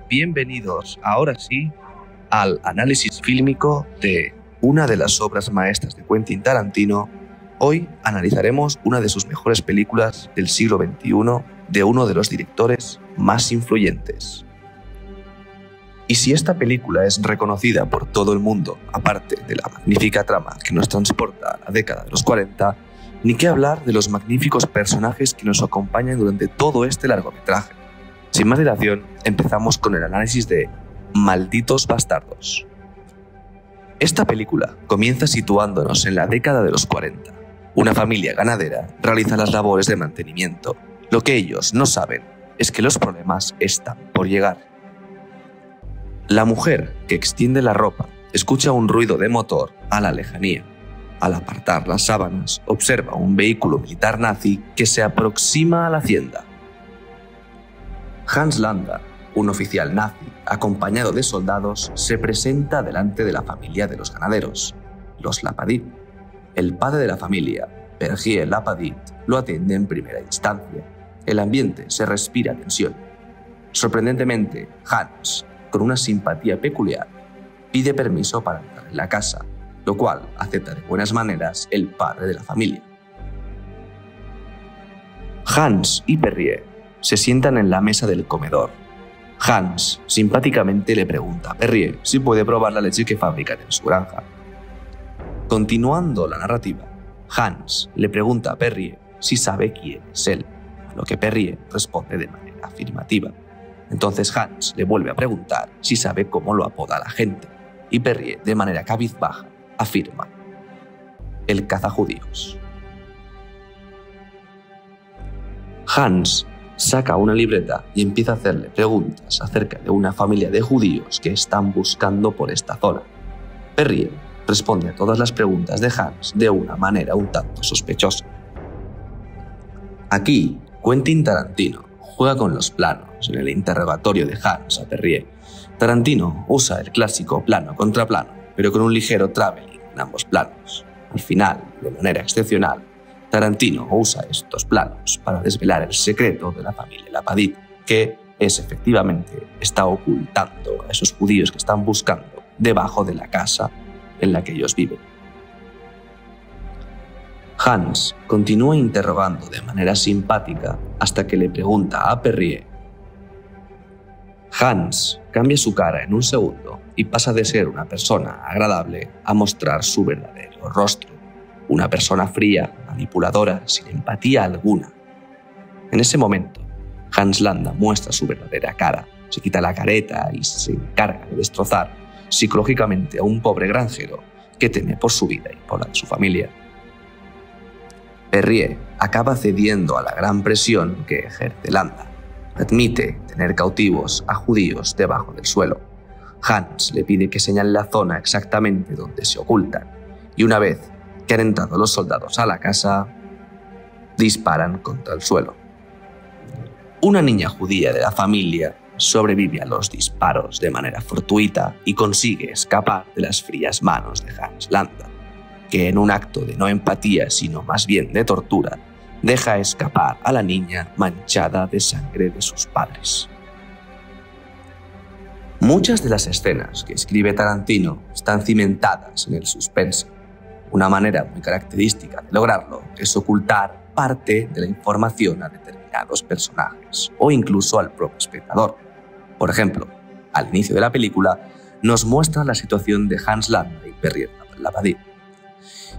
bienvenidos ahora sí al análisis fílmico de una de las obras maestras de Quentin Tarantino. Hoy analizaremos una de sus mejores películas del siglo XXI de uno de los directores más influyentes. Y si esta película es reconocida por todo el mundo, aparte de la magnífica trama que nos transporta a la década de los 40, ni qué hablar de los magníficos personajes que nos acompañan durante todo este largometraje. Sin más dilación, empezamos con el análisis de Malditos Bastardos. Esta película comienza situándonos en la década de los 40. Una familia ganadera realiza las labores de mantenimiento. Lo que ellos no saben es que los problemas están por llegar. La mujer que extiende la ropa escucha un ruido de motor a la lejanía. Al apartar las sábanas, observa un vehículo militar nazi que se aproxima a la hacienda. Hans Landa, un oficial nazi acompañado de soldados, se presenta delante de la familia de los ganaderos, los Lapadit. El padre de la familia, Pergier Lapadit, lo atiende en primera instancia. El ambiente se respira tensión. Sorprendentemente, Hans, con una simpatía peculiar, pide permiso para entrar en la casa, lo cual acepta de buenas maneras el padre de la familia. Hans y Perrier se sientan en la mesa del comedor. Hans simpáticamente le pregunta a Perrier si puede probar la leche que fabrican en su granja. Continuando la narrativa, Hans le pregunta a Perrier si sabe quién es él, a lo que Perrier responde de manera afirmativa. Entonces Hans le vuelve a preguntar si sabe cómo lo apoda la gente, y Perrier, de manera cabizbaja, afirma: el cazajudíos. Hans saca una libreta y empieza a hacerle preguntas acerca de una familia de judíos que están buscando por esta zona. Perrier responde a todas las preguntas de Hans de una manera un tanto sospechosa. Aquí, Quentin Tarantino juega con los planos en el interrogatorio de Hans a Perrier. Tarantino usa el clásico plano contra plano, pero con un ligero traveling en ambos planos. Al final, de manera excepcional, Tarantino usa estos planos para desvelar el secreto de la familia Lapadit, que efectivamente está ocultando a esos judíos que están buscando debajo de la casa en la que ellos viven. Hans continúa interrogando de manera simpática hasta que le pregunta a Perrier. Hans cambia su cara en un segundo y pasa de ser una persona agradable a mostrar su verdadero rostro. Una persona fría, manipuladora, sin empatía alguna. En ese momento, Hans Landa muestra su verdadera cara, se quita la careta y se encarga de destrozar psicológicamente a un pobre granjero que teme por su vida y por la de su familia. Perrier acaba cediendo a la gran presión que ejerce Landa. Admite tener cautivos a judíos debajo del suelo. Hans le pide que señale la zona exactamente donde se ocultan, y una vez que han entrado los soldados a la casa, disparan contra el suelo. Una niña judía de la familia sobrevive a los disparos de manera fortuita y consigue escapar de las frías manos de Hans Landa, que en un acto de no empatía, sino más bien de tortura, deja escapar a la niña manchada de sangre de sus padres. Muchas de las escenas que escribe Tarantino están cimentadas en el suspense. Una manera muy característica de lograrlo es ocultar parte de la información a determinados personajes o incluso al propio espectador. Por ejemplo, al inicio de la película nos muestra la situación de Hans Landa y Perrier Lapadit.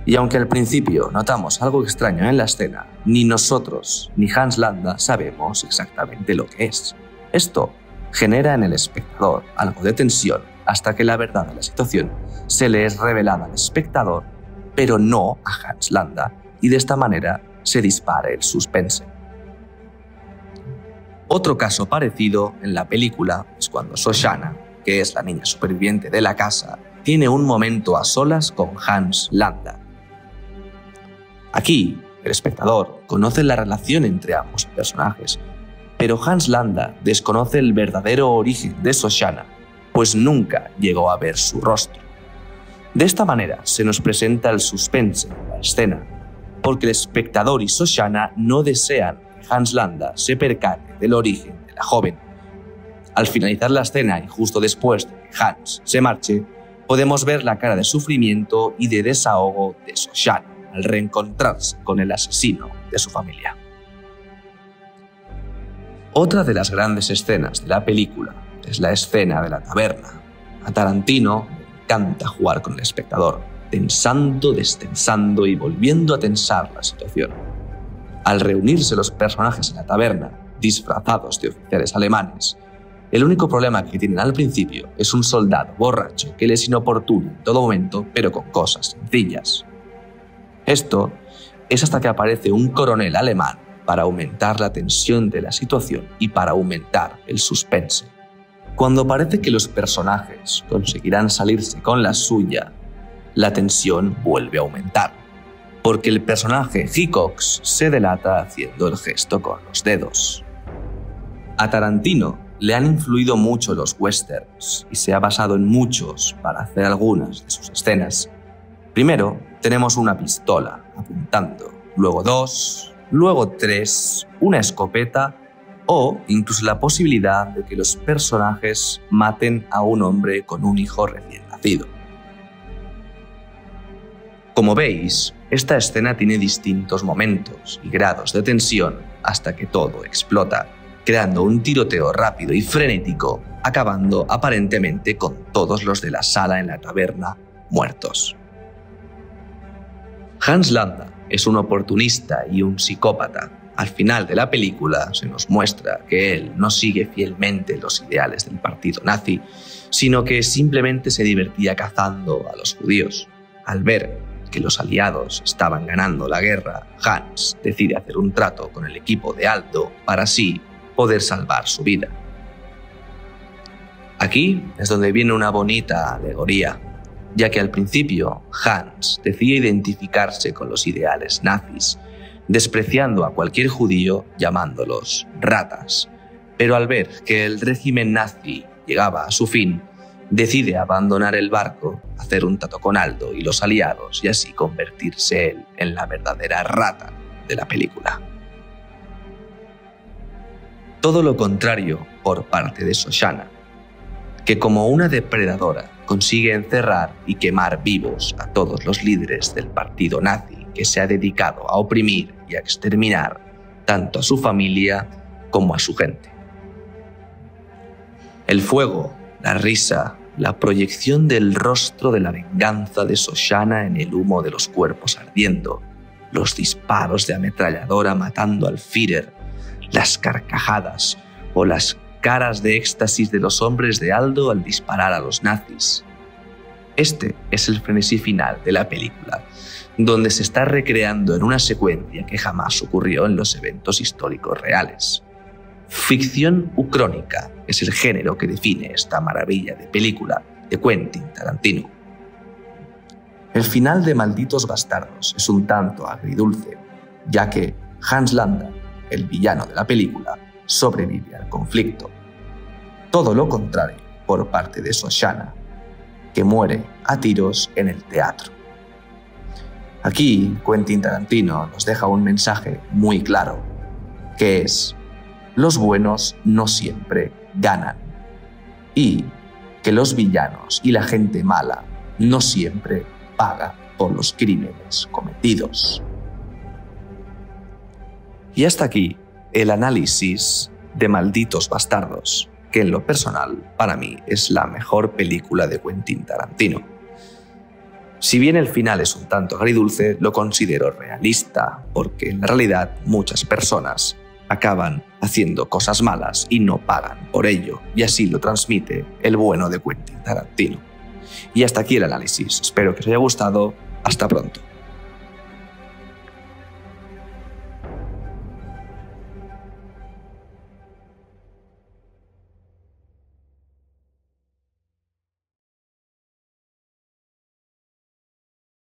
Y aunque al principio notamos algo extraño en la escena, ni nosotros ni Hans Landa sabemos exactamente lo que es. Esto genera en el espectador algo de tensión hasta que la verdad de la situación se le es revelada al espectador, pero no a Hans Landa, y de esta manera se dispara el suspense. Otro caso parecido en la película es cuando Shoshana, que es la niña superviviente de la casa, tiene un momento a solas con Hans Landa. Aquí, el espectador conoce la relación entre ambos personajes, pero Hans Landa desconoce el verdadero origen de Shoshana, pues nunca llegó a ver su rostro. De esta manera se nos presenta el suspense en la escena, porque el espectador y Shoshana no desean que Hans Landa se percate del origen de la joven. Al finalizar la escena y justo después de que Hans se marche, podemos ver la cara de sufrimiento y de desahogo de Shosanna al reencontrarse con el asesino de su familia. Otra de las grandes escenas de la película es la escena de la taberna. A Tarantino le encanta jugar con el espectador, tensando, destensando y volviendo a tensar la situación. Al reunirse los personajes en la taberna, disfrazados de oficiales alemanes, el único problema que tienen al principio es un soldado borracho que les inoportuna en todo momento, pero con cosas sencillas. Esto es hasta que aparece un coronel alemán para aumentar la tensión de la situación y para aumentar el suspense. Cuando parece que los personajes conseguirán salirse con la suya, la tensión vuelve a aumentar, porque el personaje Hickox se delata haciendo el gesto con los dedos. A Tarantino le han influido mucho los westerns y se ha basado en muchos para hacer algunas de sus escenas. Primero, tenemos una pistola apuntando, luego 2, luego 3, una escopeta o incluso la posibilidad de que los personajes maten a un hombre con un hijo recién nacido. Como veis, esta escena tiene distintos momentos y grados de tensión hasta que todo explota, creando un tiroteo rápido y frenético, acabando aparentemente con todos los de la sala en la taberna muertos. Hans Landa es un oportunista y un psicópata. Al final de la película se nos muestra que él no sigue fielmente los ideales del partido nazi, sino que simplemente se divertía cazando a los judíos. Al ver que los aliados estaban ganando la guerra, Hans decide hacer un trato con el equipo de Aldo para así poder salvar su vida. Aquí es donde viene una bonita alegoría, ya que al principio Hans decide identificarse con los ideales nazis, despreciando a cualquier judío llamándolos ratas, pero al ver que el régimen nazi llegaba a su fin, decide abandonar el barco, hacer un trato con Aldo y los aliados y así convertirse él en la verdadera rata de la película. Todo lo contrario por parte de Shosanna, que como una depredadora consigue encerrar y quemar vivos a todos los líderes del partido nazi que se ha dedicado a oprimir y a exterminar tanto a su familia como a su gente. El fuego, la risa, la proyección del rostro de la venganza de Shosanna en el humo de los cuerpos ardiendo, los disparos de ametralladora matando al Führer, las carcajadas o las caras de éxtasis de los hombres de Aldo al disparar a los nazis. Este es el frenesí final de la película, donde se está recreando en una secuencia que jamás ocurrió en los eventos históricos reales. Ficción ucrónica es el género que define esta maravilla de película de Quentin Tarantino. El final de Malditos Bastardos es un tanto agridulce, ya que Hans Landa, el villano de la película, sobrevive al conflicto. Todo lo contrario por parte de Shosanna, que muere a tiros en el teatro. Aquí Quentin Tarantino nos deja un mensaje muy claro, que es: los buenos no siempre ganan, y que los villanos y la gente mala no siempre pagan por los crímenes cometidos. Y hasta aquí el análisis de Malditos Bastardos, que en lo personal para mí es la mejor película de Quentin Tarantino. Si bien el final es un tanto agridulce, lo considero realista, porque en la realidad muchas personas acaban haciendo cosas malas y no pagan por ello, y así lo transmite el bueno de Quentin Tarantino. Y hasta aquí el análisis, espero que os haya gustado, hasta pronto.